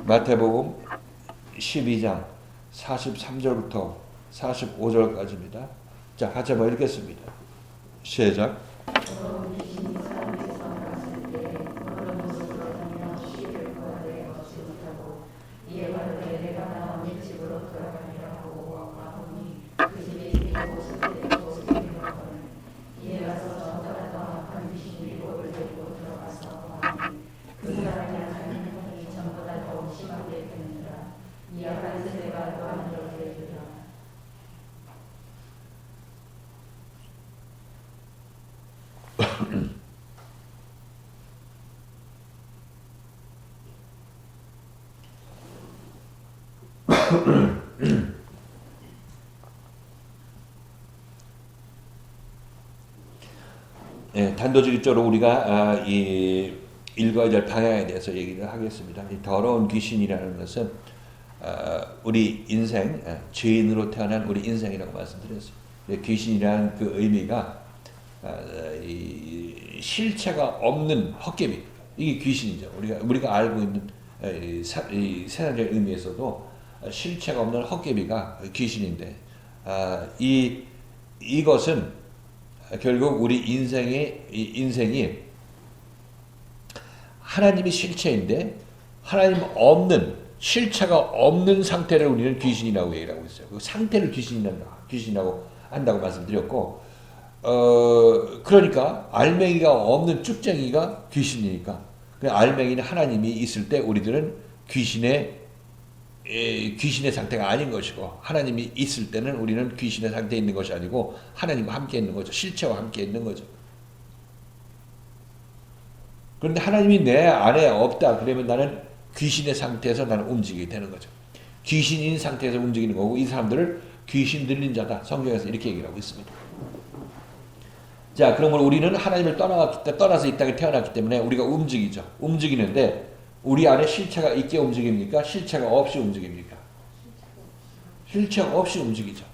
마태복음 12장 43절부터 45절까지입니다. 자, 같이 한번 읽겠습니다. 시작. 네, 단도직입적으로 우리가 읽어야 될 방향에 대해서 얘기를 하겠습니다. 이 더러운 귀신이라는 것은 우리 인생, 죄인으로 태어난 우리 인생이라고 말씀드렸어요. 귀신이라는 그 의미가 이 실체가 없는 헛개비, 이게 귀신이죠. 우리가 알고 있는 이 세상적 의미에서도 실체가 없는 헛개비가 귀신인데, 이것은 결국 우리 인생이 하나님이 실체인데 하나님 없는, 실체가 없는 상태를 우리는 귀신이라고 얘기를 하고 있어요. 그 상태를 귀신이라고 한다고 말씀드렸고, 그러니까 알맹이가 없는 쭉쟁이가 귀신이니까, 그 알맹이는 하나님이 있을 때 우리들은 귀신의 상태가 아닌 것이고, 하나님이 있을 때는 우리는 귀신의 상태에 있는 것이 아니고 하나님과 함께 있는 거죠. 실체와 함께 있는 거죠. 그런데 하나님이 내 안에 없다 그러면 나는 귀신의 상태에서 나는 움직이게 되는 거죠. 귀신인 상태에서 움직이는 거고, 이 사람들을 귀신 들린 자다, 성경에서 이렇게 얘기를 하고 있습니다. 자, 그러면 우리는 하나님을 떠나서 이 땅에 태어났기 때문에 우리가 움직이죠. 움직이는데 우리 안에 실체가 있게 움직입니까? 실체가 없이 움직입니까? 실체 없이 움직이죠.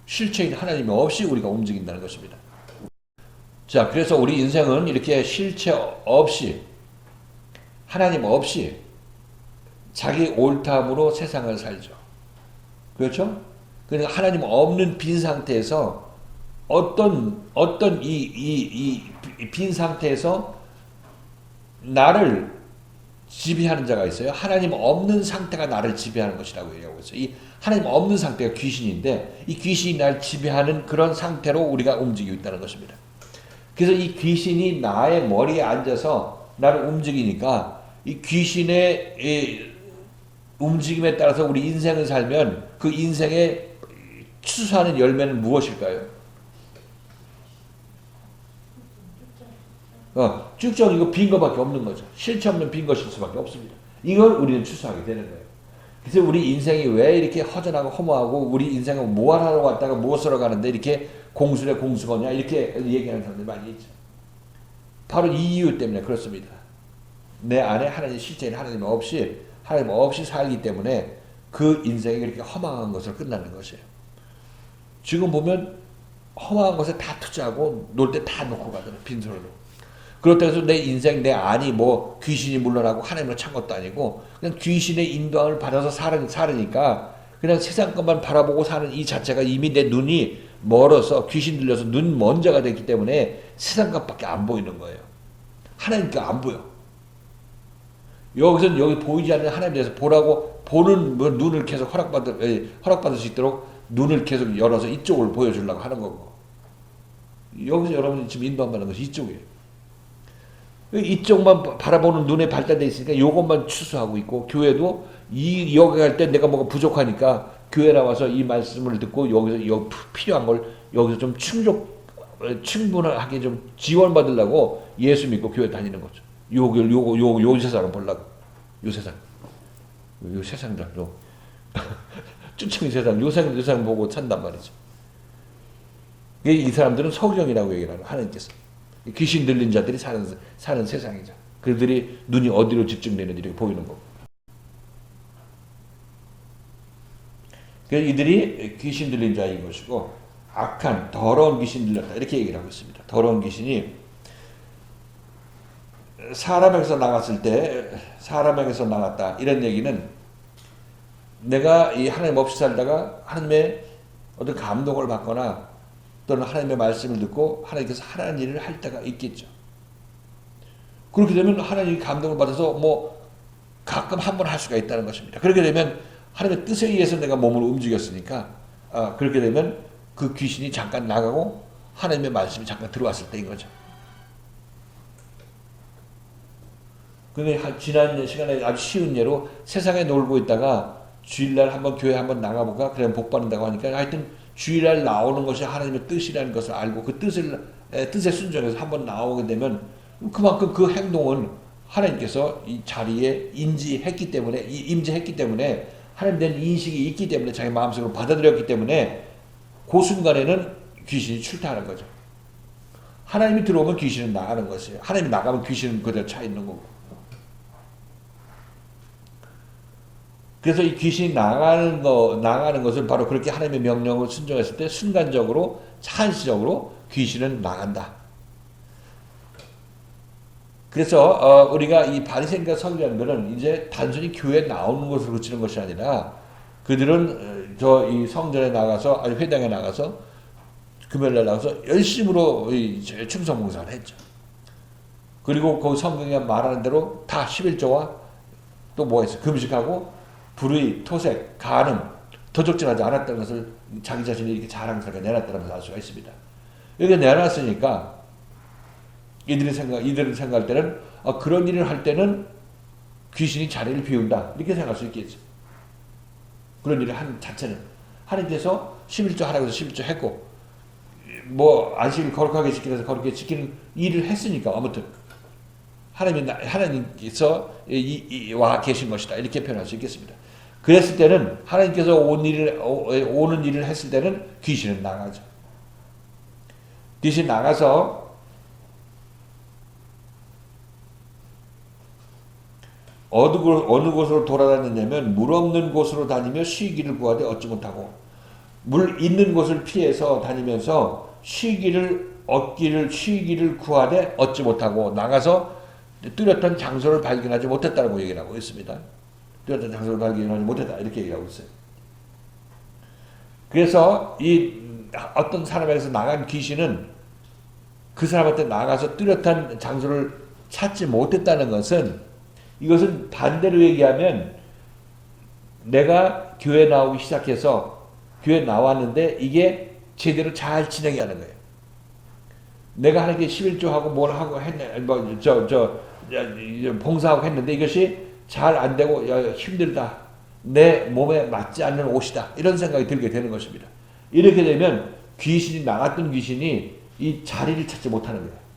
실체인 하나님이 없이 우리가 움직인다는 것입니다. 자, 그래서 우리 인생은 이렇게 실체 없이, 하나님 없이 자기 옳다함으로 세상을 살죠. 그렇죠? 그러니까 하나님 없는 빈 상태에서 어떤 이 빈 상태에서 나를 지배하는 자가 있어요. 하나님 없는 상태가 나를 지배하는 것이라고 얘기하고 있어요. 이 하나님 없는 상태가 귀신인데, 이 귀신이 나를 지배하는 그런 상태로 우리가 움직이고 있다는 것입니다. 그래서 이 귀신이 나의 머리에 앉아서 나를 움직이니까, 이 귀신의 움직임에 따라서 우리 인생을 살면 그 인생에 추수하는 열매는 무엇일까요? 쭉정 이거 빈 거밖에 없는 거죠. 실체 없는 빈 것일 수밖에 없습니다. 이걸 우리는 추수하게 되는 거예요. 그래서 우리 인생이 왜 이렇게 허전하고 허무하고, 우리 인생은 뭐 하러 왔다가 무엇으로 가는데 이렇게 공수래 공수거냐, 이렇게 얘기하는 사람들이 많이 있죠. 바로 이 이유 때문에 그렇습니다. 내 안에 하나님, 실제인 하나님 없이 살기 때문에 그 인생이 그렇게 허망한 것으로 끝나는 것이에요. 지금 보면 허망한 것에 다 투자하고 놀 때 다 놓고 가잖아요. 빈손으로. 그렇다고 해서 내 인생, 내 안이 뭐 귀신이 물러나고 하나님으로 찬 것도 아니고, 그냥 귀신의 인도함을 받아서 살으니까 그냥 세상 것만 바라보고 사는 이 자체가 이미 내 눈이 멀어서, 귀신 들려서 눈 먼 자가 됐기 때문에 세상 것밖에 안 보이는 거예요. 하나님께 안 보여. 여기서는 여기 보이지 않는 하나님에 대해서 보라고, 보는 눈을 계속 허락받을 수 있도록 눈을 계속 열어서 이쪽을 보여주려고 하는 거고, 여기서 여러분이 지금 인도함 받는 것이 이쪽이에요. 이쪽만 바라보는 눈에 발달되어 있으니까 이것만 추수하고 있고, 교회도 여기 갈 때 내가 뭐가 부족하니까 교회 나와서 이 말씀을 듣고 여기서 필요한 걸 여기서 좀 충분하게 좀 지원받으려고 예수 믿고 교회 다니는 거죠. 요 세상을 보려고. 요 세상들, 쭈청이 세상, 요 세상 보고 산단 말이죠. 이 사람들은 성령이라고 얘기를 하는, 하나님께서. 귀신 들린 자들이 사는 세상이죠. 그들이 눈이 어디로 집중되는지 이렇게 보이는 거고. 그래서 이들이 귀신 들린 자인 것이고, 악한 더러운 귀신 들렸다, 이렇게 얘기를 하고 있습니다. 더러운 귀신이 사람에게서 나갔을 때 사람에게서 나갔다 이런 얘기는 내가 이 하나님 없이 살다가 하나님의 어떤 감동을 받거나 또는 하나님의 말씀을 듣고 하나님께서 하라는 일을 할 때가 있겠죠. 그렇게 되면 하나님이 감동을 받아서 뭐 가끔 한 번 할 수가 있다는 것입니다. 그렇게 되면 하나님의 뜻에 의해서 내가 몸을 움직였으니까 그렇게 되면 그 귀신이 잠깐 나가고 하나님의 말씀이 잠깐 들어왔을 때인 거죠. 근데 지난 시간에 아주 쉬운 예로 세상에 놀고 있다가 주일날 한번 교회 한번 나가볼까? 그러면 복 받는다고 하니까 하여튼 주일날 나오는 것이 하나님의 뜻이라는 것을 알고 그 뜻에 순종해서 한번 나오게 되면 그만큼 그 행동은 하나님께서 이 자리에 임재했기 때문에 하나님 된 인식이 있기 때문에 자기 마음속으로 받아들였기 때문에 그 순간에는 귀신이 출타하는 거죠. 하나님이 들어오면 귀신은 나가는 것이에요. 하나님이 나가면 귀신은 그대로 차 있는 거고. 그래서 이 귀신이 나가는 것은 바로 그렇게 하나님의 명령을 순종했을 때 순간적으로, 한시적으로 귀신은 나간다. 그래서 우리가 이 바리새인과 서기관들은 이제 단순히 교회에 나오는 것으로 그치는 것이 아니라 그들은 이 성전에 나가서, 아니 회당에 나가서 금요일날 나가서 열심으로 충성 봉사를 했죠. 그리고 그 성경에 말하는 대로 다 11조와 또 뭐 했어요? 금식하고 불의, 토색, 간음, 도적질하지 않았다는 것을 자기 자신이 이렇게 자랑스럽게 내놨다는 것을 알 수가 있습니다. 이렇게 내놨으니까 이들은 생각할 때는 그런 일을 할 때는 귀신이 자리를 비운다 이렇게 생각할 수 있겠죠. 그런 일을 한 자체는 하나님께서 11조 하라고 해서 11조 했고 뭐 안식일 거룩하게 지키면서 거룩하게 지키는 일을 했으니까 아무튼 하나님께서 와 계신 것이다 이렇게 표현할 수 있겠습니다. 그랬을 때는 하나님께서 오는 일을 했을 때는 귀신은 나가죠. 귀신 나가서 어느 곳으로 돌아다녔냐면 물 없는 곳으로 다니며 쉬기를 구하되 얻지 못하고 물 있는 곳을 피해서 다니면서 쉬기를 구하되 얻지 못하고 나가서 뚜렷한 장소를 발견하지 못했다고 얘기를 하고 있습니다. 뚜렷한 장소를 발견하지 못했다 이렇게 얘기하고 있어요. 그래서 이 어떤 사람에게서 나간 귀신은 그 사람한테 나가서 뚜렷한 장소를 찾지 못했다는 것은 이것은 반대로 얘기하면 내가 교회 나오기 시작해서 교회 나왔는데 이게 제대로 잘 진행이 하는 거예요. 내가 하나님께 11조하고 뭘 하고 했네, 봉사하고 했는데 이것이 잘 안 되고 힘들다. 내 몸에 맞지 않는 옷이다. 이런 생각이 들게 되는 것입니다. 이렇게 되면 나갔던 귀신이 이 자리를 찾지 못하는 거예요.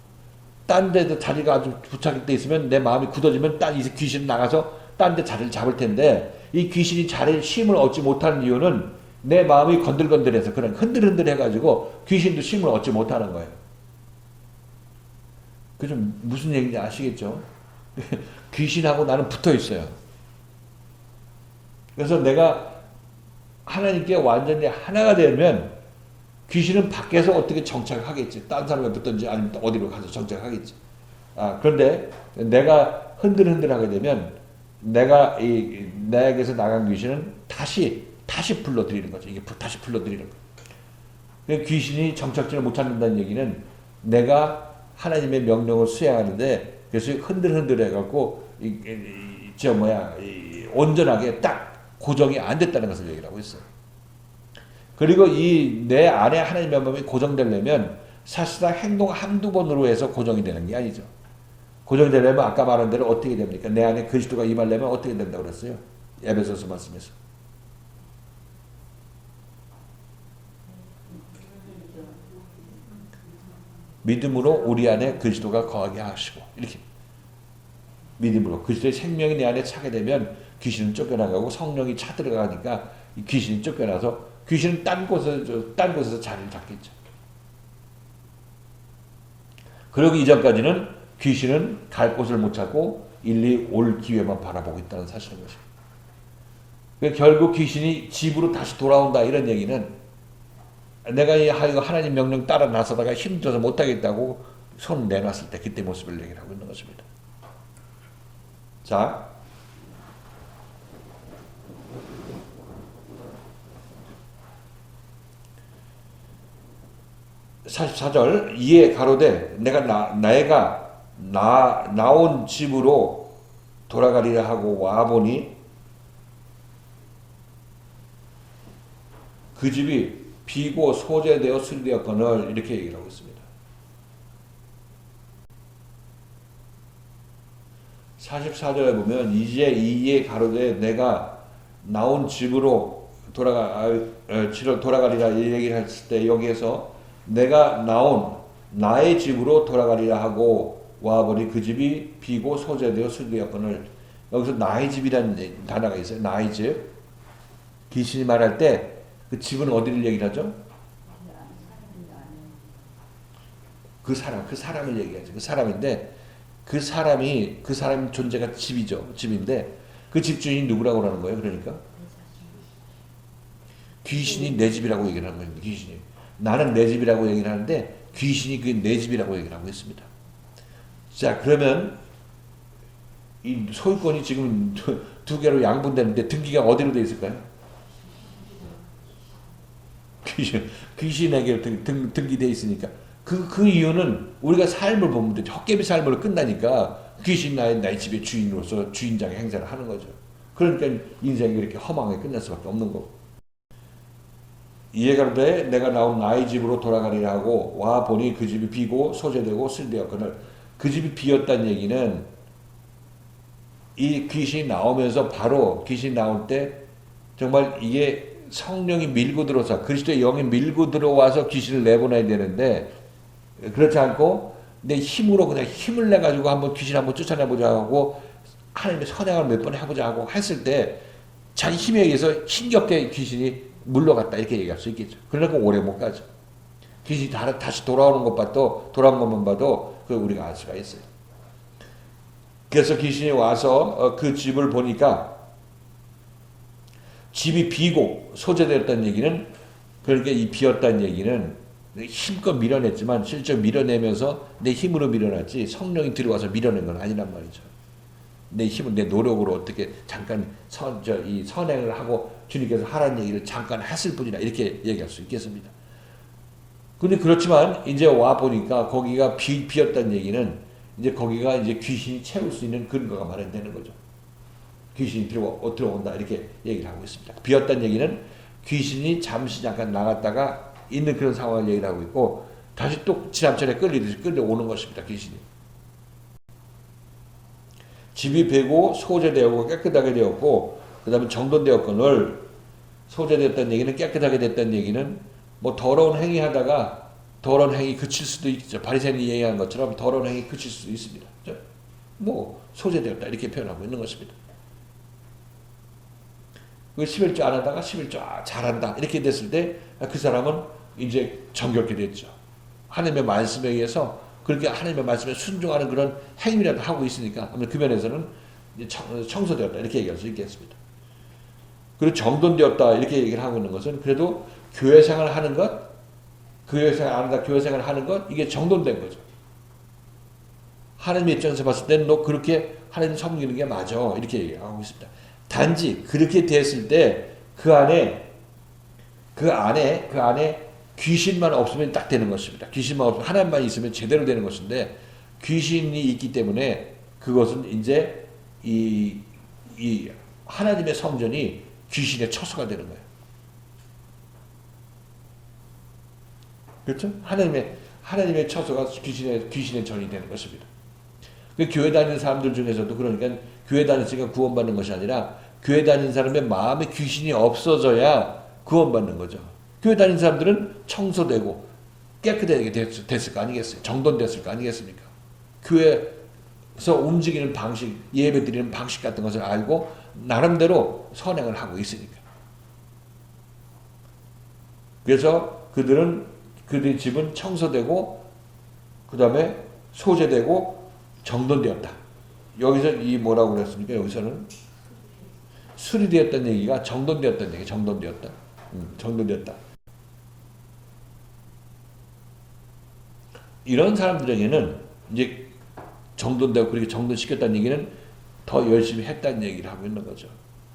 딴 데도 자리가 아주 부착돼 있으면 내 마음이 굳어지면 이 귀신이 나가서 딴 데 자리를 잡을 텐데 이 귀신이 쉼을 얻지 못하는 이유는 내 마음이 건들건들해서 그런 흔들흔들해가지고 귀신도 쉼을 얻지 못하는 거예요. 그 좀 무슨 얘기인지 아시겠죠? 귀신하고 나는 붙어 있어요. 그래서 내가 하나님께 완전히 하나가 되면 귀신은 밖에서 어떻게 정착하겠지. 딴 사람에 붙든지 아니면 어디로 가서 정착하겠지. 그런데 내가 흔들흔들하게 되면 내게서 나간 귀신은 다시 불러들이는 거죠. 이게 다시 불러들이는 거예요. 귀신이 정착지를 못 찾는다는 얘기는 내가 하나님의 명령을 수행하는데 그래서 흔들흔들해갖고 온전하게 딱 고정이 안 됐다는 것을 얘기를 하고 있어요. 그리고 내 안에 하나님의 마음이 고정되려면 사실상 행동 한두 번으로 해서 고정이 되는 게 아니죠. 고정되려면 아까 말한 대로 어떻게 됩니까? 내 안에 그리스도가 임하려면 어떻게 된다고 그랬어요? 에베소서 말씀에서. 믿음으로 우리 안에 그리스도가 거하게 하시고 이렇게 믿음으로 그리스도의 생명이 내 안에 차게 되면 귀신은 쫓겨나가고 성령이 차 들어가니까 귀신이 쫓겨나서 귀신은 딴 곳에서 자리를 잡겠죠. 그러기 이전까지는 귀신은 갈 곳을 못 찾고 일리 올 기회만 바라보고 있다는 사실인 것입니다. 결국 귀신이 집으로 다시 돌아온다 이런 얘기는 내가 하나님 명령 따라 나서다가 힘들어서 못하겠다고 손 내놨을 때 그때 모습을 얘기를 하고 있는 것입니다. 자, 44절 이에 가로되 내가 나온 집으로 돌아가리라 하고 와보니 그 집이 비고 소재되어 수리되었거늘 이렇게 얘기를 하고 있습니다. 44절에 보면 이에 가로되 내가 나온 집으로 돌아가리라 이 얘기를 했을 때 여기에서 내가 나온 나의 집으로 돌아가리라 하고 와보니 그 집이 비고 소재되어 수리되었거늘 여기서 나의 집이라는 단어가 있어요. 나의 집. 귀신이 말할 때 그 집은 어디를 얘기를 하죠? 그 사람을 얘기하죠. 그 사람인데 그 사람이 존재가 집이죠. 집인데 그 집주인이 누구라고 하는 거예요? 그러니까 귀신이 내 집이라고 얘기를 하는 거예요. 귀신이. 나는 내 집이라고 얘기를 하는데 귀신이 그게 내 집이라고 얘기를 하고 있습니다. 자, 그러면 이 소유권이 지금 두 개로 양분되는데 등기가 어디로 되어 있을까요? 귀신에게 등기되어 있으니까 그 이유는 우리가 삶을 보면 되죠. 헛개비 삶으로 끝나니까 귀신 나의 집의 주인으로서 주인장의 행사를 하는 거죠. 그러니까 인생이 이렇게 허망하게 끝날 수밖에 없는 거고. 이해가되 내가 나온 나의 집으로 돌아가리라 하고 와 보니 그 집이 비고 소재되고 수리되었거늘 그 집이 비었다는 얘기는 이 귀신이 나오면서 바로 귀신이 나올 때 정말 이게 성령이 밀고 들어서 그리스도의 영이 밀고 들어와서 귀신을 내보내야 되는데 그렇지 않고 내 힘으로 그냥 힘을 내가지고 한번 귀신 한번 쫓아내보자 하고 하나님의 선행을 몇 번 해보자 하고 했을 때 자기 힘에 의해서 힘겹게 귀신이 물러갔다 이렇게 얘기할 수 있겠죠. 그러니까 오래 못 가죠. 귀신이 다시 돌아오는 돌아온 것만 봐도 우리가 알 수가 있어요. 그래서 귀신이 와서 그 집을 보니까 집이 비고 소재되었다는 얘기는 그러니까 이 비었다는 얘기는 힘껏 밀어냈지만 실제로 밀어내면서 내 힘으로 밀어냈지 성령이 들어와서 밀어낸 건 아니란 말이죠. 내 힘을 내 노력으로 어떻게 잠깐 이 선행을 하고 주님께서 하라는 얘기를 잠깐 했을 뿐이다 이렇게 얘기할 수 있겠습니다. 근데 그렇지만 이제 와 보니까 거기가 비었다는 얘기는 이제 거기가 이제 귀신이 채울 수 있는 근거가 마련되는 거죠. 귀신이 들어온다 이렇게 얘기를 하고 있습니다. 비었다는 얘기는 귀신이 잠시 잠깐 나갔다가 있는 그런 상황을 얘기를 하고 있고 다시 또 지난철에 끌려오는 것입니다. 귀신이. 집이 베고 소재되었고 깨끗하게 되었고 그 다음에 정돈되었거늘 소재되었다는 얘기는 깨끗하게 됐다는 얘기는 뭐 더러운 행위 하다가 더러운 행위 그칠 수도 있죠. 바리새인이 얘기한 것처럼 더러운 행위 그칠 수도 있습니다. 뭐 소재되었다 이렇게 표현하고 있는 것입니다. 그 11조 안 하다가 11조 잘한다 이렇게 됐을 때 그 사람은 이제 정결케 됐죠. 하나님의 말씀에 의해서 그렇게 하나님의 말씀에 순종하는 그런 행위라도 하고 있으니까 그 면에서는 청소되었다 이렇게 얘기할 수 있겠습니다. 그리고 정돈되었다 이렇게 얘기를 하고 있는 것은 그래도 교회 생활을 하는 것, 교회 생활 안 한다, 교회 생활을 하는 것 이게 정돈된 거죠. 하나님의 입장에서 봤을 때는 너 그렇게 하나님 섬기는 게 맞아 이렇게 얘기하고 있습니다. 단지 그렇게 됐을 때 그 안에 귀신만 없으면 딱 되는 것입니다. 귀신만 없으면 하나님만 있으면 제대로 되는 것인데 귀신이 있기 때문에 그것은 이제 이 하나님의 성전이 귀신의 처소가 되는 거예요. 그렇죠? 하나님의 처소가 귀신의 전이 되는 것입니다. 그 교회 다니는 사람들 중에서도 그러니까 교회 다니니까 구원받는 것이 아니라 교회 다니는 사람의 마음에 귀신이 없어져야 구원받는 거죠. 교회 다니는 사람들은 청소되고 깨끗하게 됐을 거 아니겠어요? 정돈됐을 거 아니겠습니까? 교회에서 움직이는 방식, 예배 드리는 방식 같은 것을 알고 나름대로 선행을 하고 있으니까. 그래서 그들의 집은 청소되고 그 다음에 소재되고 정돈되었다. 여기서 이 뭐라고 그랬습니까? 여기서는 수리되었다는 얘기가 정돈되었다는 얘기, 정돈되었다. 정돈되었다. 이런 사람들에게는 이제 정돈되고 그렇게 정돈시켰다는 얘기는 더 열심히 했다는 얘기를 하고 있는 거죠.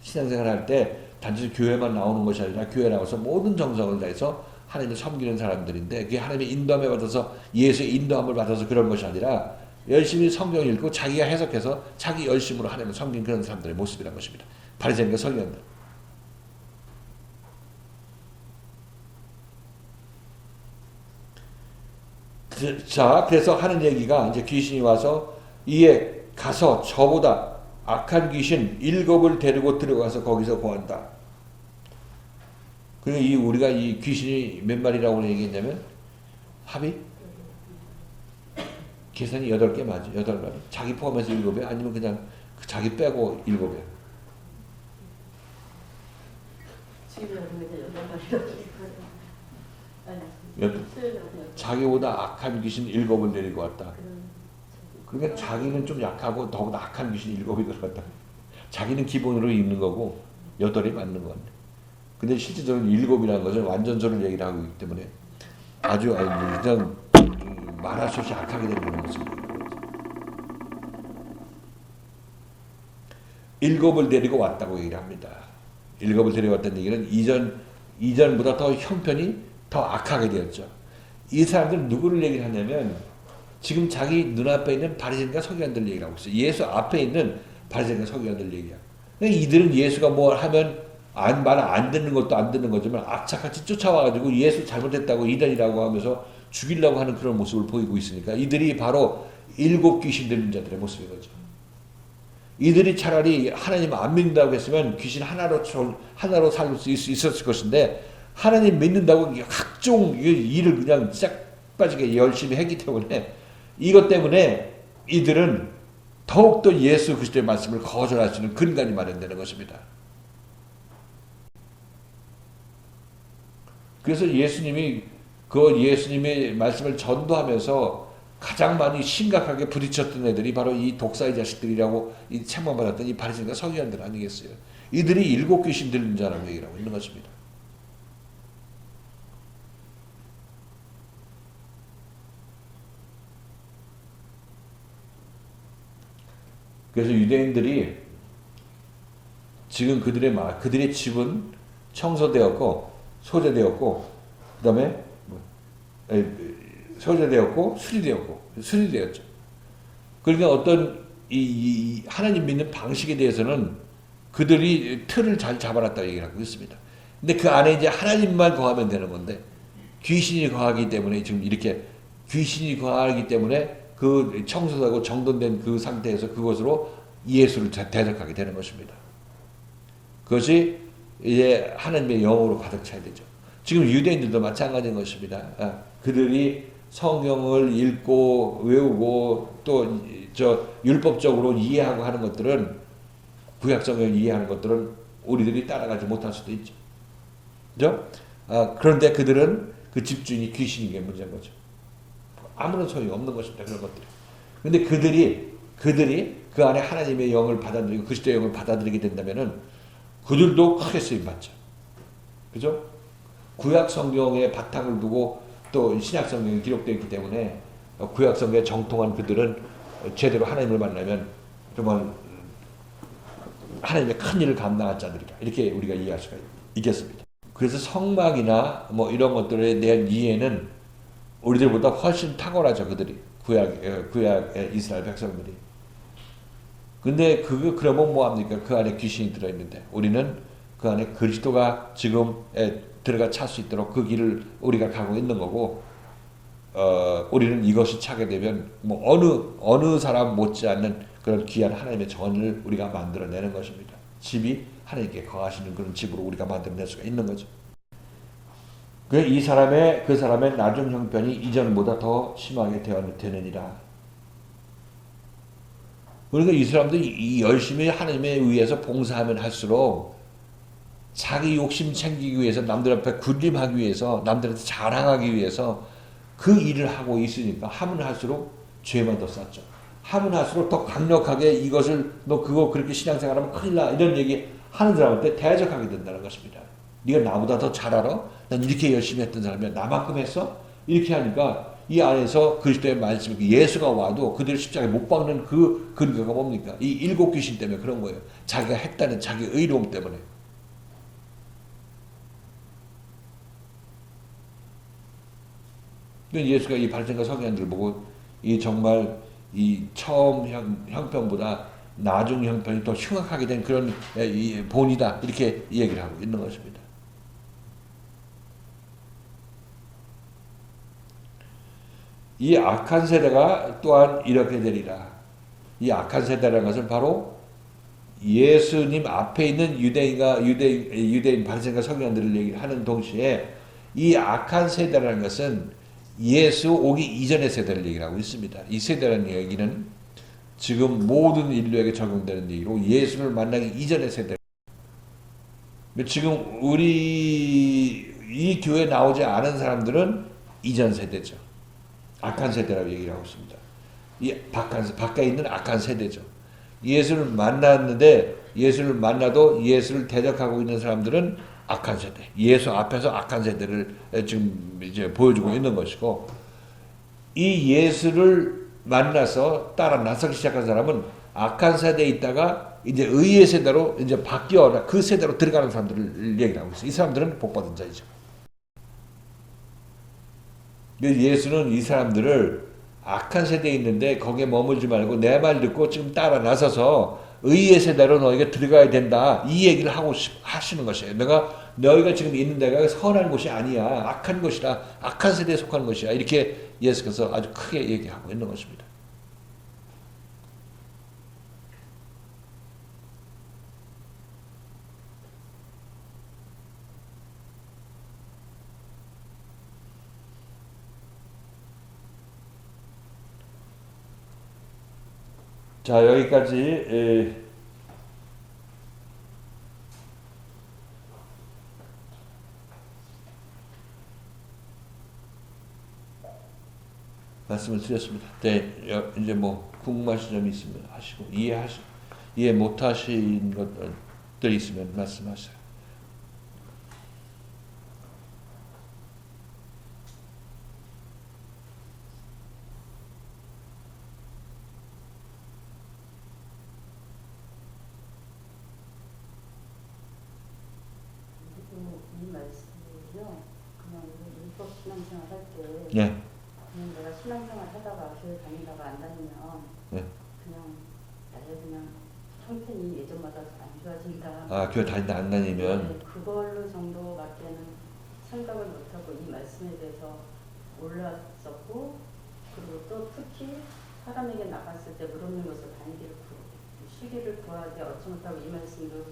신앙생활 할 때 단지 교회만 나오는 것이 아니라 교회 나와서 모든 정성을 다해서 하나님을 섬기는 사람들인데 그게 하나님의 인도함을 받아서 예수의 인도함을 받아서 그런 것이 아니라 열심히 성경 읽고 자기가 해석해서 자기 열심으로 하나님을 섬긴 그런 사람들의 모습이라는 것입니다. 바리새인과 서기관들. 자, 그래서 하는 얘기가 이제 귀신이 와서 이에 가서 저보다 악한 귀신 7을 데리고 들어가서 거기서 구한다. 그리고 우리가 이 귀신이 몇 마리라고 얘기했냐면 합이 계산이 8개 맞죠? 8마리. 자기 포함해서 7이야? 아니면 그냥 자기 빼고 7이야? 자기보다 악한 귀신 7을 데리고 왔다. 그러니까 자기는 좀 약하고 더보다 악한 귀신 7이 들어갔다. 자기는 기본으로 있는 거고 8이 맞는 건데. 근데 실제적으로 7이라는 것은 완전소를 얘기를 하고 있기 때문에 아주 그냥 말할 수 없이 악하게 되는 모습입니다. 7을 데리고 왔다고 얘기를 합니다. 7을 데리고 왔다는 얘기는 이전보다 더 형편이 더 악하게 되었죠. 이 사람들은 누구를 얘기를 하냐면 지금 자기 눈앞에 있는 바리새인과 서기관들 얘기를 하고 있어요. 예수 앞에 있는 바리새인과 서기관들 얘기야. 이들은 예수가 뭘 하면 말 안 듣는 것도 안 듣는 거지만 악착같이 쫓아와가지고 예수 잘못했다고 이단이라고 하면서 죽이려고 하는 그런 모습을 보이고 있으니까 이들이 바로 7 귀신 들린 자들의 모습인 거죠. 이들이 차라리 하나님 안 믿는다고 했으면 귀신 하나로 살릴 수 있었을 것인데 하나님 믿는다고 각종 일을 그냥 싹 빠지게 열심히 했기 때문에 이것 때문에 이들은 더욱더 예수 그리스도의 말씀을 거절할 수 있는 근간이 마련되는 것입니다. 그래서 예수님의 말씀을 전도하면서 가장 많이 심각하게 부딪혔던 애들이 바로 이 독사의 자식들이라고 이 책망받았던 이 바리새인과 서기관들 아니겠어요? 이들이 7 귀신 들린 자라고 얘기를 하고 있는 것입니다. 그래서 유대인들이 지금 그들의 집은 청소되었고 소재되었고 그다음에 소재되었고 수리되었죠. 그러니까 어떤 이 하나님 믿는 방식에 대해서는 그들이 틀을 잘 잡아놨다고 얘기를 하고 있습니다. 근데 그 안에 이제 하나님만 거하면 되는 건데 귀신이 거하기 때문에 지금 이렇게 귀신이 거하기 때문에 그 청소하고 정돈된 그 상태에서 그것으로 예수를 대적하게 되는 것입니다. 그것이 이제 하나님의 영으로 가득 차야 되죠. 지금 유대인들도 마찬가지인 것입니다. 그들이 성경을 읽고 외우고 또 율법적으로 이해하고 하는 것들은 구약성경을 이해하는 것들은 우리들이 따라가지 못할 수도 있죠. 그죠? 그런데 그들은 그 집주인이 귀신인 게 문제인 거죠. 아무런 소용이 없는 것입니다. 그런 것들이. 근데 그들이 그 안에 하나님의 영을 받아들이고 그리스도의 영을 받아들이게 된다면은 그들도 크게 쓰임받죠. 그죠? 구약 성경의 바탕을 두고 또 신약 성경이 기록되어 있기 때문에 구약 성경에 정통한 그들은 제대로 하나님을 만나면 정말 하나님의 큰 일을 감당한 자들이다. 이렇게 우리가 이해할 수가 있겠습니다. 그래서 성막이나 뭐 이런 것들에 대한 이해는 우리들보다 훨씬 탁월하죠. 그들이 구약 이스라엘 백성들이. 근데 그러면 뭐합니까? 그 안에 귀신이 들어있는데 우리는 그 안에 그리스도가 지금 들어가 찰 수 있도록 그 길을 우리가 가고 있는 거고 우리는 이것이 차게 되면 뭐 어느 사람 못지않는 그런 귀한 하나님의 전을 우리가 만들어내는 것입니다. 집이 하나님께 거하시는 그런 집으로 우리가 만들어낼 수가 있는 거죠. 그 사람의 나중 형편이 이전보다 더 심하게 되느니라. 그러니까 이 사람들이 열심히 하나님에 의해서 봉사하면 할수록 자기 욕심 챙기기 위해서 남들 앞에 군림하기 위해서 남들한테 자랑하기 위해서 그 일을 하고 있으니까 하면 할수록 죄만 더 쌓죠. 하면 할수록 더 강력하게 이것을 너 그거 그렇게 신앙생활하면 큰일 나 이런 얘기 하는 사람한테 대적하게 된다는 것입니다. 네가 나보다 더 잘 알아? 난 이렇게 열심히 했던 사람이야. 나만큼 했어? 이렇게 하니까 이 안에서 그리스도의 말씀, 예수가 와도 그들을 십자가에 못 박는 그 근거가 뭡니까? 이 일곱 귀신 때문에 그런 거예요. 자기가 했다는 자기 의로움 때문에. 예수가 이 바리새인과 서기관들을 보고 이 정말 이 처음 형편보다 나중 형편이 더 흉악하게 된 그런 이 본이다 이렇게 얘기를 하고 있는 것입니다. 이 악한 세대가 또한 이렇게 되리라. 이 악한 세대라는 것은 바로 예수님 앞에 있는 유대인 바리새인과 서기관들을 얘기하는 동시에 이 악한 세대라는 것은 예수 오기 이전의 세대를 얘기하고 있습니다. 이 세대라는 얘기는 지금 모든 인류에게 적용되는 얘기로 예수를 만나기 이전의 세대. 지금 우리 이 교회에 나오지 않은 사람들은 이전 세대죠. 악한 세대라고 얘기를 하고 있습니다. 이 밖에 있는 악한 세대죠. 예수를 만났는데 예수를 만나도 예수를 대적하고 있는 사람들은 악한 세대. 예수 앞에서 악한 세대를 지금 이제 보여주고 있는 것이고, 이 예수를 만나서 따라 나서기 시작한 사람은 악한 세대에 있다가 이제 의의 세대로 이제 바뀌어 그 세대로 들어가는 사람들을 얘기를 하고 있어요. 이 사람들은 복받은 자이죠. 예수는 이 사람들을 악한 세대에 있는데 거기에 머물지 말고 내 말 듣고 지금 따라 나서서 의의 세대로 너희가 들어가야 된다. 이 얘기를 하고 하시는 것이에요. 너희가 지금 있는 데가 선한 곳이 아니야. 악한 곳이라. 악한 세대에 속하는 것이야. 이렇게 예수께서 아주 크게 얘기하고 있는 것입니다. 자, 여기까지 말씀을 드렸습니다. 네, 이제 뭐 궁금하신 점이 있으면 하시고 이해 못하신 것들이 있으면 말씀하세요. 이 말씀을요, 그냥 우리 율법 신앙생활 할 때, 네. 그냥 내가 신앙생활 하다가 교회 다니다가 안 다니면, 네. 그냥 나의 그냥 형편이 예전보다 안 좋아진다. 아, 교회 다니다 안 다니면. 네, 그걸로 정도밖에는 생각을 못하고 이 말씀에 대해서 몰랐었고, 그리고 또 특히 사람에게 나갔을 때 물없는 것을 다니기를 시기를 구하되 얻지 못하고 이 말씀도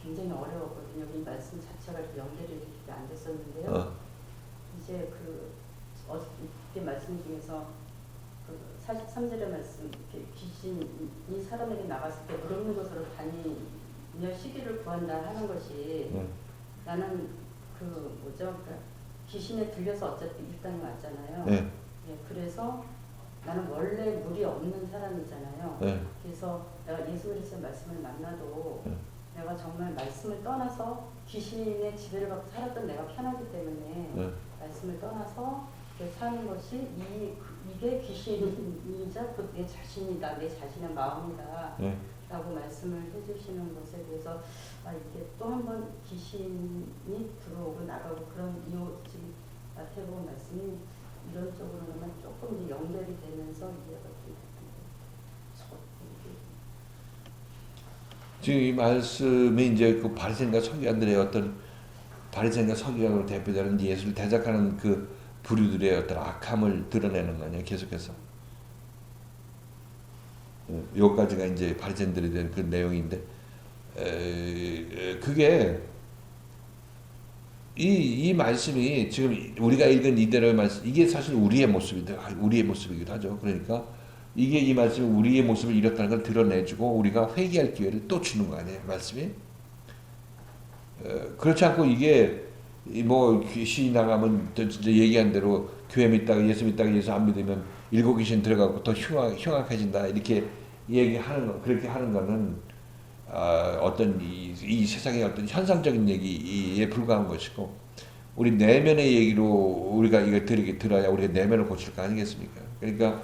굉장히 어려웠거든요. 이 말씀 자체가 이렇게 연결이 안 됐었는데요. 이제 어저께 말씀 중에서 그 43절의 말씀, 귀신이 사람에게 나갔을 때 물없는 곳으로 다니며 시기를 구한다 하는 것이 나는 그러니까 귀신에 들려서 어차피 일단은 왔잖아요. 네. 예, 그래서 나는 원래 물이 없는 사람이잖아요. 네. 그래서 내가 예수 그리스도의 말씀을 만나도 내가 정말 말씀을 떠나서 귀신의 지배를 받고 살았던 내가 편하기 때문에 말씀을 떠나서 사는 것이 이게 귀신이자 내 자신이다, 내 자신의 마음이다 라고 말씀을 해주시는 것에 대해서 이게 또 한 번 귀신이 들어오고 나가고 그런 지금 마태복음 말씀이 이런 쪽으로는 조금 이제 연결이 되면서 이해가 좀 지금 이 말씀이 이제 그 바리새인과 서기관들의 어떤 바리새인과 서기관으로 대표되는 예수를 대적하는 그 부류들의 어떤 악함을 드러내는 거 아니에요, 계속해서. 여기까지가 이제 바리새인들에 대한 그 내용인데, 그게 이 말씀이 지금 우리가 읽은 이대로의 말씀, 이게 사실 우리의 모습이기도 하죠. 그러니까 이게 이 말씀이 우리의 모습을 이뤘다는 걸 드러내주고 우리가 회개할 기회를 또 주는 거 아니에요, 말씀이? 그렇지 않고 이게 뭐 귀신이 나가면 진짜 얘기한 대로 교회 믿다가 예수 안 믿으면 일곱 귀신 들어가고 더 흉악해진다 이렇게 얘기하는 거, 그렇게 하는 거는 어떤 이 세상의 어떤 현상적인 얘기에 불과한 것이고, 우리 내면의 얘기로 우리가 이거 들어야 우리가 내면을 고칠 거 아니겠습니까? 그러니까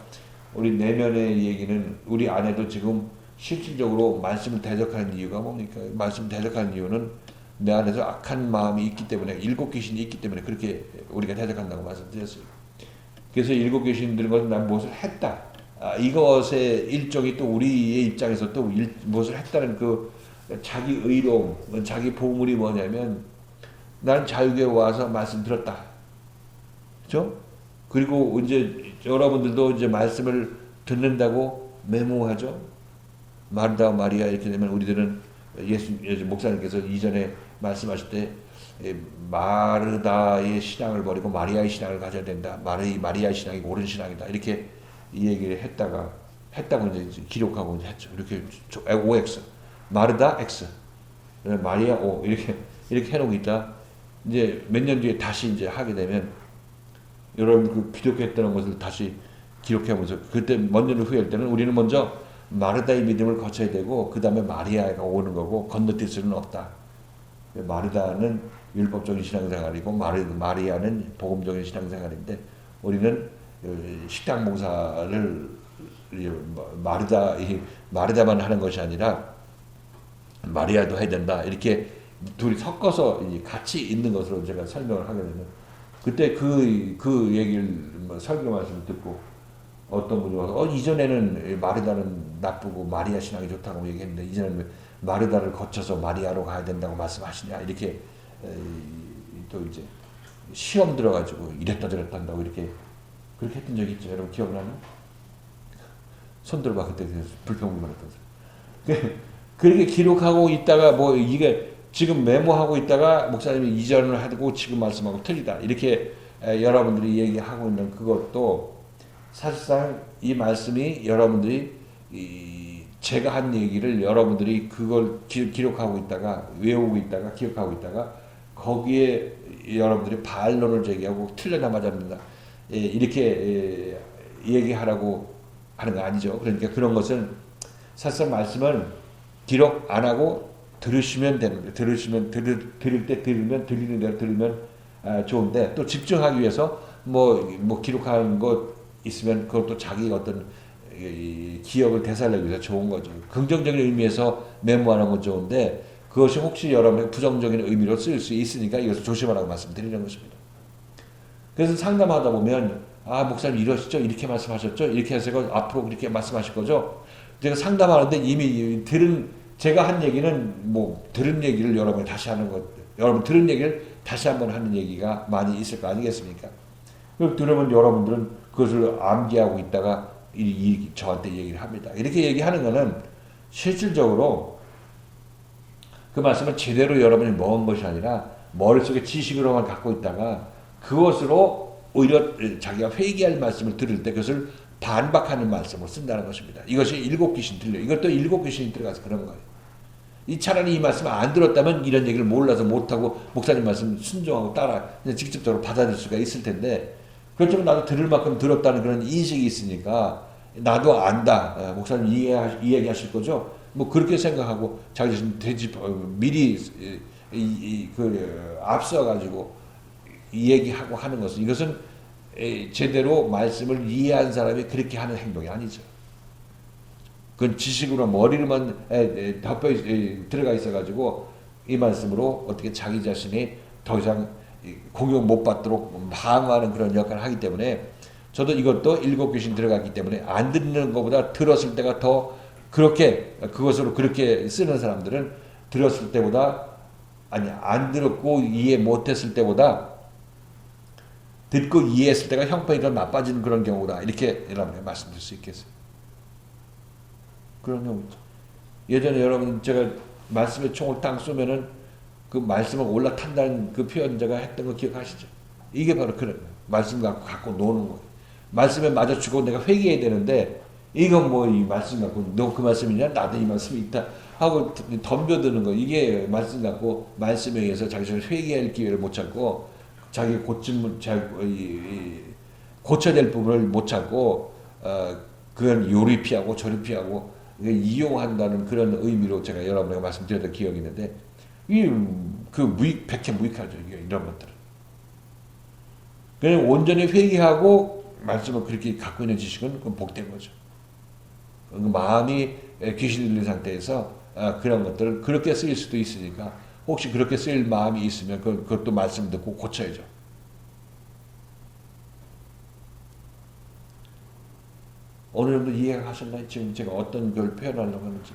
우리 내면의 얘기는 우리 안에도 지금 실질적으로 말씀을 대적하는 이유가 뭡니까? 말씀을 대적하는 이유는 내 안에서 악한 마음이 있기 때문에, 일곱 귀신이 있기 때문에 그렇게 우리가 대적한다고 말씀드렸어요. 그래서 일곱 귀신 들은 것은 난 무엇을 했다. 이것의 일종이 또 우리의 입장에서 또 무엇을 했다는 그 자기 의로움, 자기 보물이 뭐냐면 나는 자유교회 와서 말씀 들었다. 그죠? 그리고 이제 여러분들도 이제 말씀을 듣는다고 메모하죠. 마르다 마리아 이렇게 되면 우리들은 예수 목사님께서 이전에 말씀하실 때 마르다의 신앙을 버리고 마리아의 신앙을 가져야 된다. 마리아의 신앙이 옳은 신앙이다. 이렇게 이 얘기를 했다고 이제 기록하고 이제 했죠. 이렇게 OX 마르다 X 마리아 O 이렇게 해놓고 있다. 이제 몇 년 뒤에 다시 이제 하게 되면 여러분 그 기록했던 것을 다시 기록해보면서 그때 몇 년 후에 할 때는 우리는 먼저 마르다의 믿음을 거쳐야 되고 그 다음에 마리아가 오는 거고 건너뛸 수는 없다. 마르다는 율법적인 신앙생활이고 마리아는 복음적인 신앙생활인데 우리는 식당 봉사를 마르다만 하는 것이 아니라 마리아도 해야 된다. 이렇게 둘이 섞어서 같이 있는 것으로 제가 설명을 하게 되면 그때 그 얘기를 설교 말씀을 듣고 어떤 분이 와서 이전에는 마르다는 나쁘고 마리아 신앙이 좋다고 얘기했는데 이제는 마르다를 거쳐서 마리아로 가야 된다고 말씀하시냐 이렇게 또 이제 시험 들어가지고 이랬다 저랬다 한다고 이렇게 그렇게 했던 적이 있죠. 여러분 기억나요? 손 들어봐. 그때 불평불만 했던 사람. 그렇게 기록하고 있다가 뭐 이게 지금 메모하고 있다가 목사님이 이전을 하고 지금 말씀하고 틀리다 이렇게 여러분들이 얘기하고 있는 그것도 사실상 이 말씀이 여러분들이 제가 한 얘기를 여러분들이 그걸 기록하고 있다가 외우고 있다가 기억하고 있다가 거기에 여러분들이 반론을 제기하고 틀려나 맞았는다 이렇게 얘기하라고 하는 거 아니죠. 그러니까 그런 것은 사실상 말씀을 기록 안 하고 들으시면 되는 거예요. 들을 때 들리는 대로 들으면 좋은데 또 집중하기 위해서 뭐 기록하는 것 있으면 그것도 자기 어떤 기억을 되살리기 위해서 좋은 거죠. 긍정적인 의미에서 메모하는 건 좋은데 그것이 혹시 여러분의 부정적인 의미로 쓰일 수 있으니까 이것을 조심하라고 말씀드리는 것입니다. 그래서 상담하다 보면 목사님 이러시죠? 이렇게 말씀하셨죠? 이렇게 해서 앞으로 그렇게 말씀하실 거죠? 제가 상담하는데 이미 제가 한 얘기는 들은 얘기를 여러분이 다시 하는 것, 여러분 들은 얘기를 다시 한번 하는 얘기가 많이 있을 거 아니겠습니까? 그러면 여러분들은 그것을 암기하고 있다가 저한테 얘기를 합니다. 이렇게 얘기하는 것은 실질적으로 그 말씀은 제대로 여러분이 먹은 것이 아니라 머릿속에 지식으로만 갖고 있다가 그것으로 오히려 자기가 회개할 말씀을 들을 때 그것을 반박하는 말씀을 쓴다는 것입니다. 이것이 일곱 귀신 들려. 이것도 일곱 귀신이 들어가서 그런 거예요. 차라리 이 말씀을 안 들었다면 이런 얘기를 몰라서 못하고 목사님 말씀 순종하고 따라 직접적으로 받아들일 수가 있을 텐데 그렇지만 나도 들을 만큼 들었다는 그런 인식이 있으니까 나도 안다. 목사님 이 얘기 하실 거죠? 그렇게 생각하고 자기 자신 미리 앞서가지고 이 얘기하고 하는 것은 이것은 제대로 말씀을 이해한 사람이 그렇게 하는 행동이 아니죠. 그건 지식으로 머리로만 덮여 들어가 있어가지고 이 말씀으로 어떻게 자기 자신이 더 이상 공격 못 받도록 방어하는 그런 역할을 하기 때문에 저도 이것도 일곱 귀신 들어갔기 때문에 안 듣는 것보다 들었을 때가 더 그것으로 그렇게 쓰는 사람들은 들었을 때보다 안 들었고 이해 못했을 때보다 듣고 이해했을 때가 형편이 더 나빠지는 그런 경우다. 이렇게 여러분에게 말씀드릴 수 있겠어요. 그런 경우 있죠. 예전에 여러분 제가 말씀에 총을 딱 쏘면은 그 말씀을 올라탄다는 그 표현 제가 했던 거 기억하시죠? 이게 바로 그런 거예요. 말씀 갖고 노는 거예요. 말씀에 맞아주고 내가 회개해야 되는데 이건 이 말씀 갖고 너 그 말씀이냐? 나도 이 말씀이 있다 하고 덤벼드는 거. 이게 말씀 갖고 말씀에 의해서 자기 자신을 회개할 기회를 못 찾고 자기 고쳐야 될 부분을 못 찾고 그건 요리 피하고 저리 피하고 이용한다는 그런 의미로 제가 여러분에게 말씀드렸던 기억이 있는데 백해 무익하죠. 이런 것들은. 그냥 온전히 회개하고 말씀을 그렇게 갖고 있는 지식은 그건 복된 거죠. 그 마음이 귀신 들린 상태에서 그런 것들을 그렇게 쓰일 수도 있으니까 혹시 그렇게 쓰일 마음이 있으면 그것도 말씀 듣고 고쳐야죠. 어느 정도 이해가 하셨나요? 지금 제가 어떤 걸 표현하려고 하는지.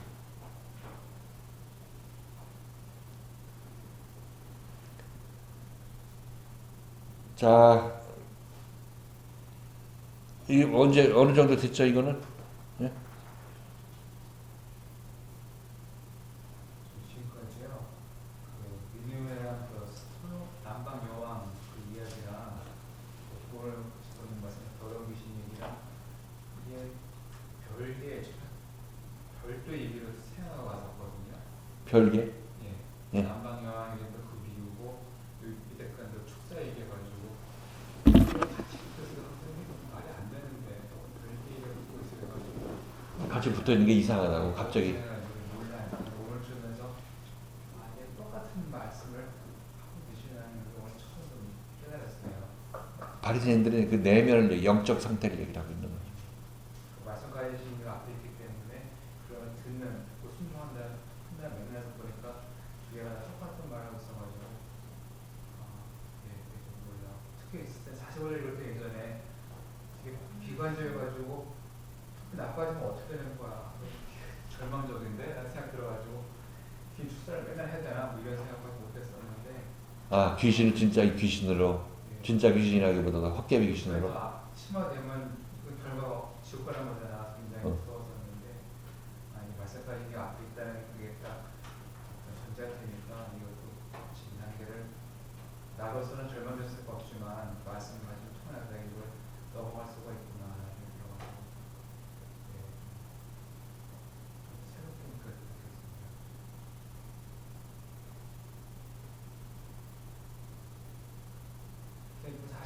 자, 이 언제 어느 정도 됐죠? 이거는? 예? 지금까지요. 그 미니메랑 그 남방 여왕 그 이야기랑 그걸 지금 말씀 더러운 귀신 얘기랑 이게 별도 얘기로 생각가 왔었거든요. 별개? 예. 예. 남방 여왕이니까 그 비유고 밑에 건도 축사 얘기해가지고 같이 붙어서 말이 안 되는데 별개 얘기를 듣고 있어가지고 같이 붙어 있는 게 이상하다고 갑자기. 오늘 주면서 아예 똑같은 말씀을 하고 계시다는 걸 오늘 처음 깨달았어요. 바리새인들은 그 내면을 영적 상태를 얘기를 하고 있는 거죠. 그 말씀 가지신 그 앞에 있기 때문에 그런 듣는 또 순종한다 한다 맨날 보니까 두 개가 다 똑같은 말을 하고 있어가지고 좀 몰라. 특히 45절 읽을 때 예전에 되게 비관적이어가지고 나빠지면 어떻게 되는 거야? 절망적인데? 라는 생각 들어가지고 귀 축사를 맨날 해야 되나? 뭐 이런 생각까지 못했었는데 귀신을 진짜 귀신으로, 진짜 귀신이라기보다도 헛개비 귀신으로. 심화되면 그 결과가 지옥 가는 거잖아. 굉장히 무서웠었는데 말씀까지 이게 앞에 있다는 그게 딱 전자태니까 이것도 진단계를 나로서는 절망될 수가 없지만 말씀 가지고 통하다 이걸 넘어갈 수가 있구나. 새롭게 느꼈습니다.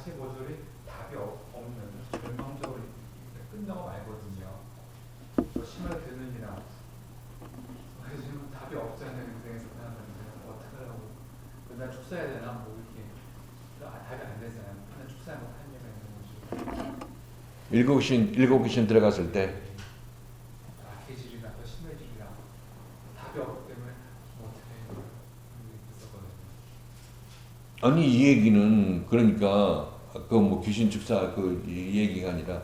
45절이 답이 없는 절망적으로 끝나고 말거든요. 더 심하게 되느니라. 지금 답이 없잖아요. 인생에서 생각하는데 어떡하라고. 맨날 축사해야 되나? 뭐 이렇게 답이 안 되잖아요. 맨날 축사하면 한 얘기가 있는 거지. 일곱 귀신 들어갔을 때 악해지리라 더 심해지리라. 답이 없기 때문에 어떻게 했었거든요. 아니 이 얘기는 그러니까 그 뭐 귀신 축사 그 얘기가 아니라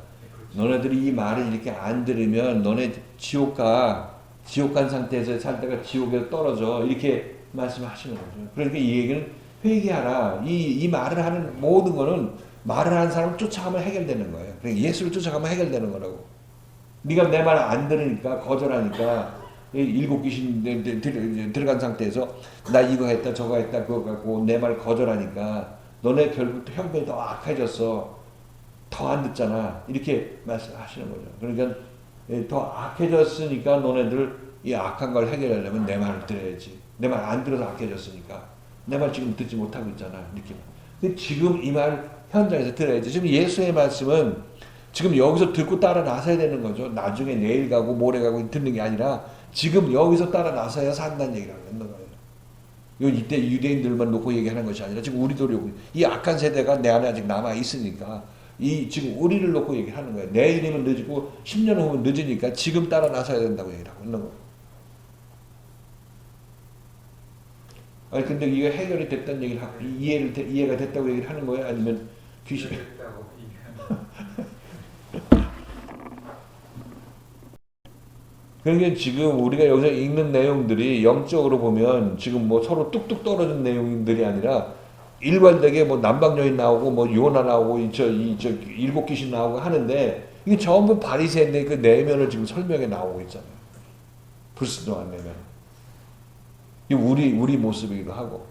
너네들이 이 말을 이렇게 안 들으면 너네 지옥 간 상태에서 살다가 지옥에 떨어져 이렇게 말씀하시는 거죠. 그러니까 이 얘기는 회개하라. 이 말을 하는 모든 거는 말을 하는 사람을 쫓아가면 해결되는 거예요. 그러니까 예수를 쫓아가면 해결되는 거라고. 네가 내 말 안 들으니까 거절하니까 일곱 귀신 들어간 상태에서 나 이거 했다 저거 했다 그거 갖고 내 말 거절하니까 너네 결국 형편이 더 악해졌어. 더 안 듣잖아. 이렇게 말씀하시는 거죠. 그러니까 더 악해졌으니까 너네들 이 악한 걸 해결하려면 내 말을 들어야지. 내 말 안 들어서 악해졌으니까. 내 말 지금 듣지 못하고 있잖아. 이렇게. 근데 지금 이 말 현장에서 들어야지. 지금 예수의 말씀은 지금 여기서 듣고 따라 나서야 되는 거죠. 나중에 내일 가고 모레 가고 듣는 게 아니라 지금 여기서 따라 나서야 산다는 얘기를 하는 거예요. 이때 유대인들만 놓고 얘기하는 것이 아니라 지금 우리도 이 악한 세대가 내 안에 아직 남아 있으니까 이 지금 우리를 놓고 얘기를 하는 거예요. 내일이면 늦고 10년 후면 늦으니까 지금 따라 나서야 된다고 얘기를 하고 있는 거예요. 아니 근데 이게 해결이 됐다는 얘기를 하고 이해가 됐다고 얘기를 하는 거예요? 아니면 귀신 됐다고 얘기하는 그러니까 지금 우리가 여기서 읽는 내용들이 영적으로 보면 지금 뭐 서로 뚝뚝 떨어진 내용들이 아니라 일관되게 뭐 남방여인 나오고 뭐 요나 나오고 저 일곱 귀신 나오고 하는데 이게 전부 바리새인의 그 내면을 지금 설명해 나오고 있잖아요. 불순종한 내면. 이 우리 모습이기도 하고.